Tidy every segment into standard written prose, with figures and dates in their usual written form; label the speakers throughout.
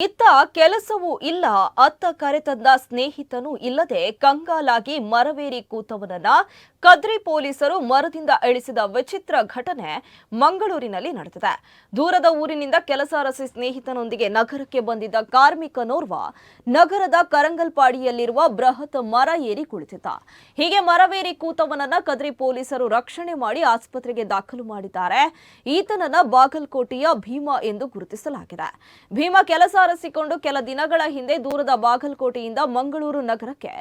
Speaker 1: ಇತ್ತ ಕೆಲಸವೂ ಇಲ್ಲ, ಅತ್ತ ಕರೆತಂದ ಸ್ನೇಹಿತನೂ ಇಲ್ಲದೆ ಕಂಗಾಲಾಗಿ ಮರವೇರಿ ಕೂತವನನ್ನ ಕದ್ರಿ ಪೊಲೀಸರು ಮರದಿಂದ ಇಳಿಸಿದ ವಿಚಿತ್ರ ಘಟನೆ ಮಂಗಳೂರಿನಲ್ಲಿ ನಡೆದಿದೆ. ದೂರದ ಊರಿನಿಂದ ಕೆಲಸ ಅರಸಿ ಸ್ನೇಹಿತನೊಂದಿಗೆ ನಗರಕ್ಕೆ ಬಂದಿದ್ದ ಕಾರ್ಮಿಕನೋರ್ವ ನಗರದ ಕರಂಗಲ್ಪಾಡಿಯಲ್ಲಿರುವ ಬೃಹತ್ ಮರ ಏರಿ ಕುಳಿತಿದ್ದ. ಹೀಗೆ ಮರವೇರಿ ಕೂತವನನ್ನ ಕದ್ರಿ ಪೊಲೀಸರು ರಕ್ಷಣೆ ಮಾಡಿ ಆಸ್ಪತ್ರೆಗೆ ದಾಖಲು ಮಾಡಿದ್ದಾರೆ. ಈತನನ್ನ ಬಾಗಲಕೋಟೆಯ ಭೀಮಾ ಎಂದು ಗುರುತಿಸಲಾಗಿದೆ. ಭೀಮಾ ಕೆಲಸ ಅರಸಿಕೊಂಡು ಕೆಲ ದಿನಗಳ ಹಿಂದೆ ದೂರದ ಬಾಗಲಕೋಟೆಯಿಂದ ಮಂಗಳೂರು ನಗರಕ್ಕೆ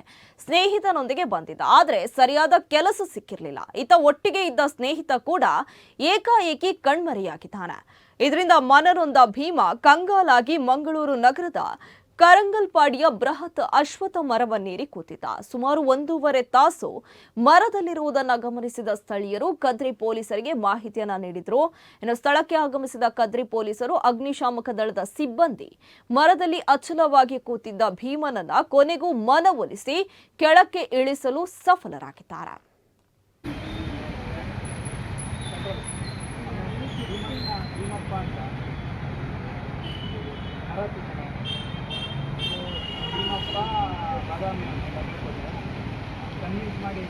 Speaker 1: ಸ್ನೇಹಿತನೊಂದಿಗೆ ಬಂದಿದ್ದ. ಆದರೆ ಸರಿಯಾದ ಕೆಲಸ ಸಿಕ್ಕಿರಲಿಲ್ಲ. ಈತ ಒಟ್ಟಿಗೆ ಇದ್ದ ಸ್ನೇಹಿತ ಕೂಡ ಏಕಾಏಕಿ ಕಣ್ಮರೆಯಾಗಿದ್ದಾನೆ. ಇದರಿಂದ ಮನನೊಂದ ಭೀಮಾ ಕಂಗಾಲಾಗಿ ಮಂಗಳೂರು ನಗರದ ಕರಂಗಲ್ಪಾಡಿಯ ಬೃಹತ್ ಅಶ್ವತ್ಥ ಮರವನ್ನೇರಿ ಕೂತಿದ್ದ. ಸುಮಾರು 1.5 ತಾಸು ಮರದಲ್ಲಿರುವುದನ್ನು ಗಮನಿಸಿದ ಸ್ಥಳೀಯರು ಕದ್ರಿ ಪೊಲೀಸರಿಗೆ ಮಾಹಿತಿಯನ್ನ ನೀಡಿದ್ರು. ಇನ್ನು ಸ್ಥಳಕ್ಕೆ ಆಗಮಿಸಿದ ಕದ್ರಿ ಪೊಲೀಸರು ಅಗ್ನಿಶಾಮಕ ದಳದ ಸಿಬ್ಬಂದಿ ಮರದಲ್ಲಿ ಅಚಲವಾಗಿ ಕೂತಿದ್ದ ಭೀಮನನ್ನ ಕೊನೆಗೂ ಮನವೊಲಿಸಿ ಕೆಳಕ್ಕೆ ಇಳಿಸಲು ಸಫಲರಾಗಿದ್ದಾರೆ.
Speaker 2: ಬಾದಾಮಿ ಕನ್ವಿನ್ಸ್ ಮಾಡಿ